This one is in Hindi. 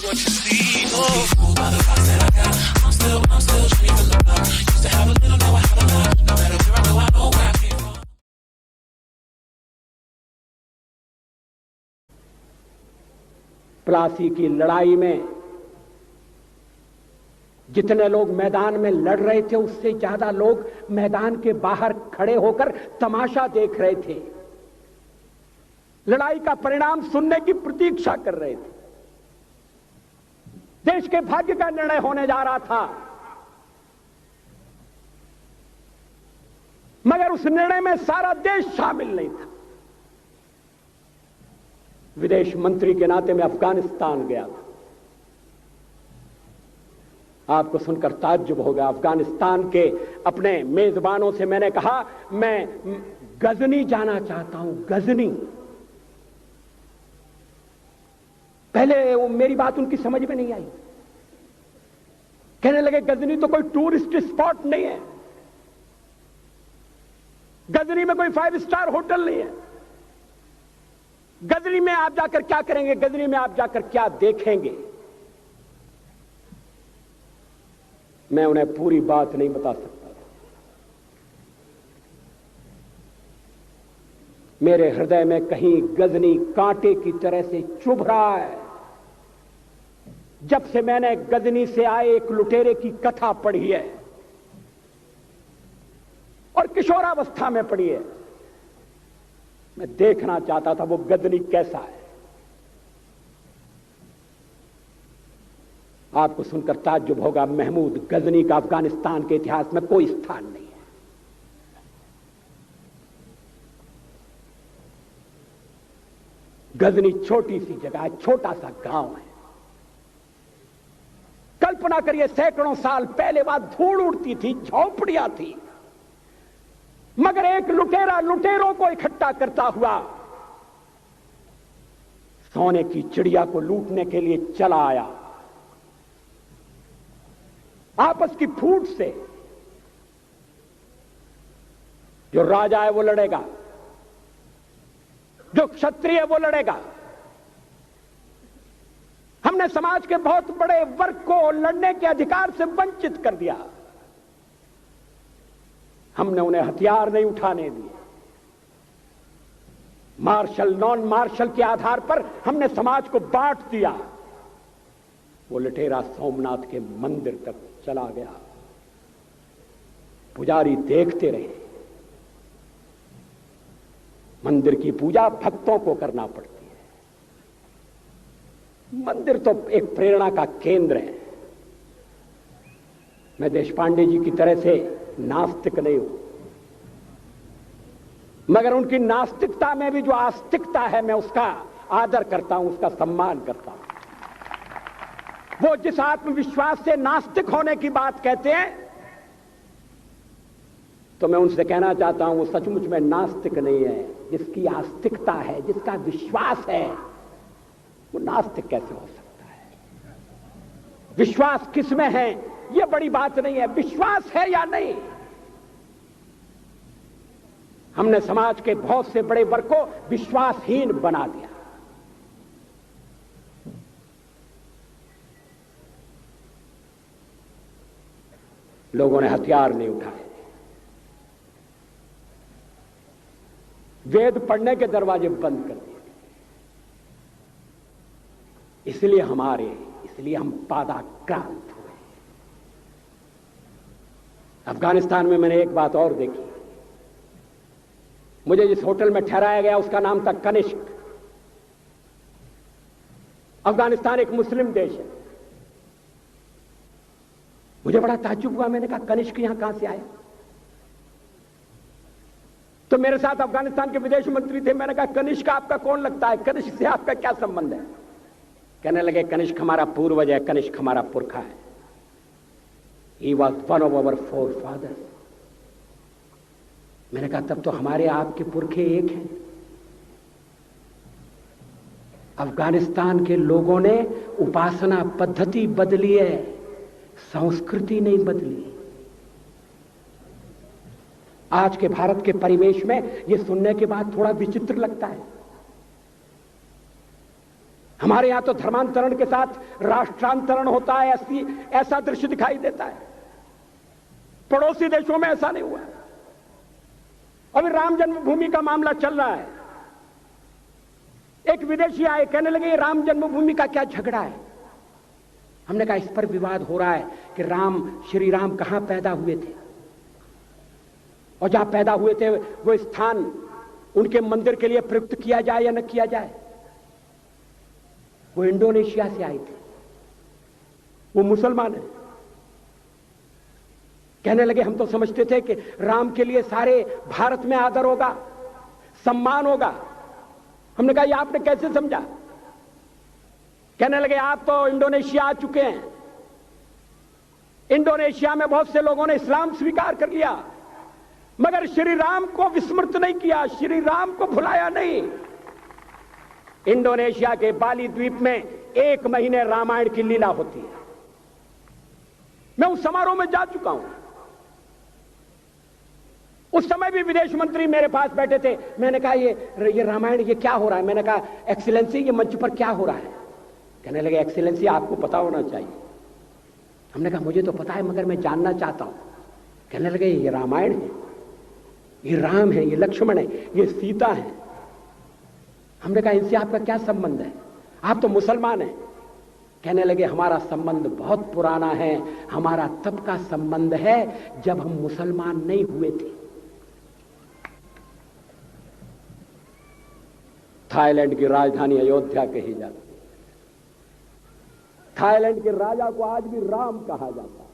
what you see. Oh, fooled by the rocks that I got. I'm still trying to look up. Used to have a little, now I have a lot. No matter where I go, I know where I came from. Plassey की लड़ाई में जितने लोग मैदान में लड़ रहे थे उससे ज्यादा लोग मैदान के बाहर खड़े होकर तमाशा देख रहे थे, लड़ाई का परिणाम सुनने की प्रतीक्षा कर रहे थे। देश के भाग्य का निर्णय होने जा रहा था, मगर उस निर्णय में सारा देश शामिल नहीं था। विदेश मंत्री के नाते मैं अफगानिस्तान गया था। आपको सुनकर ताज्जुब होगा, अफगानिस्तान के अपने मेजबानों से मैंने कहा मैं गजनी जाना चाहता हूं, गजनी। पहले वो मेरी बात उनकी समझ में नहीं आई, कहने लगे गजनी तो कोई टूरिस्ट स्पॉट नहीं है, गजनी में कोई 5 स्टार होटल नहीं है, गजनी में आप जाकर क्या करेंगे, गजनी में आप जाकर क्या देखेंगे। मैं उन्हें पूरी बात नहीं बता सकता था। मेरे हृदय में कहीं गजनी कांटे की तरह से चुभ रहा है। जब से मैंने गजनी से आए एक लुटेरे की कथा पढ़ी है और किशोरावस्था में पढ़ी है, मैं देखना चाहता था वो गजनी कैसा है। आपको सुनकर ताज्जुब होगा, महमूद गजनी का अफगानिस्तान के इतिहास में कोई स्थान नहीं है। गजनी छोटी सी जगह है, छोटा सा गांव है। कल्पना करिए सैकड़ों साल पहले वहां धूल उड़ती थी, झोंपड़ियां थी, मगर एक लुटेरा लुटेरों को इकट्ठा करता हुआ सोने की चिड़िया को लूटने के लिए चला आया। आपस की फूट से जो राजा है वो लड़ेगा, जो क्षत्रिय है वो लड़ेगा। हमने समाज के बहुत बड़े वर्ग को लड़ने के अधिकार से वंचित कर दिया। हमने उन्हें हथियार नहीं उठाने दिए। मार्शल नॉन मार्शल के आधार पर हमने समाज को बांट दिया। वो लुटेरा सोमनाथ के मंदिर तक चला गया, पुजारी देखते रहे। मंदिर की पूजा भक्तों को करना पड़ती है, मंदिर तो एक प्रेरणा का केंद्र है। मैं देशपांडे जी की तरह से नास्तिक नहीं हूं, मगर उनकी नास्तिकता में भी जो आस्तिकता है मैं उसका आदर करता हूं, उसका सम्मान करता हूं। वो जिस आत्मविश्वास से नास्तिक होने की बात कहते हैं, तो मैं उनसे कहना चाहता हूं वो सचमुच में नास्तिक नहीं है। जिसकी आस्तिकता है, जिसका विश्वास है, वो नास्तिक कैसे हो सकता है। विश्वास किसमें है ये बड़ी बात नहीं है, विश्वास है या नहीं। हमने समाज के बहुत से बड़े वर्ग को विश्वासहीन बना दिया। लोगों ने हथियार नहीं उठाए, वेद पढ़ने के दरवाजे बंद कर दिए। इसलिए हम पादाक्रांत हुए। अफगानिस्तान में मैंने एक बात और देखी। मुझे जिस होटल में ठहराया गया उसका नाम था कनिष्क। अफगानिस्तान एक मुस्लिम देश है। मुझे बड़ा ताज्जुब हुआ, मैंने कहा कनिष्क यहां कहां से आया। तो मेरे साथ अफगानिस्तान के विदेश मंत्री थे। मैंने कहा कनिष्क आपका कौन लगता है, कनिष्क से आपका क्या संबंध है। कहने लगे कनिष्क हमारा पूर्वज है, कनिष्क हमारा पुरखा है। He was one of our four fathers. मैंने कहा तब तो हमारे आपके पुरखे एक हैं। अफगानिस्तान के लोगों ने उपासना पद्धति बदली है, संस्कृति नहीं बदली। आज के भारत के परिवेश में यह सुनने के बाद थोड़ा विचित्र लगता है। हमारे यहां तो धर्मांतरण के साथ राष्ट्रांतरण होता है, ऐसा दृश्य दिखाई देता है। पड़ोसी देशों में ऐसा नहीं हुआ। अभी राम जन्मभूमि का मामला चल रहा है। एक विदेशी आए, कहने लगे ये राम जन्मभूमि का क्या झगड़ा है। हमने कहा इस पर विवाद हो रहा है कि श्री राम कहां पैदा हुए थे, और जहां पैदा हुए थे वो स्थान उनके मंदिर के लिए प्रयुक्त किया जाए या न किया जाए। वो इंडोनेशिया से आए थे, वो मुसलमान है। कहने लगे हम तो समझते थे कि राम के लिए सारे भारत में आदर होगा, सम्मान होगा। हमने कहा ये आपने कैसे समझा। कहने लगे आप तो इंडोनेशिया आ चुके हैं, इंडोनेशिया में बहुत से लोगों ने इस्लाम स्वीकार कर लिया, मगर श्री राम को विस्मृत नहीं किया, श्री राम को भुलाया नहीं। इंडोनेशिया के बाली द्वीप में 1 महीने रामायण की लीला होती है। मैं उस समारोह में जा चुका हूं। उस समय भी विदेश मंत्री मेरे पास बैठे थे। मैंने कहा ये रामायण ये क्या हो रहा है। मैंने कहा एक्सीलेंसी ये मंच पर क्या हो रहा है। कहने लगे एक्सीलेंसी आपको पता होना चाहिए। हमने कहा मुझे तो पता है मगर मैं जानना चाहता हूं। कहने लगे ये रामायण है, ये राम है, ये लक्ष्मण है, ये सीता है। हमने कहा इनसे आपका क्या संबंध है, आप तो मुसलमान हैं। कहने लगे हमारा संबंध बहुत पुराना है, हमारा तब का संबंध है जब हम मुसलमान नहीं हुए थे। थाईलैंड की राजधानी अयोध्या कही जाती है। थाईलैंड के राजा को आज भी राम कहा जाता है।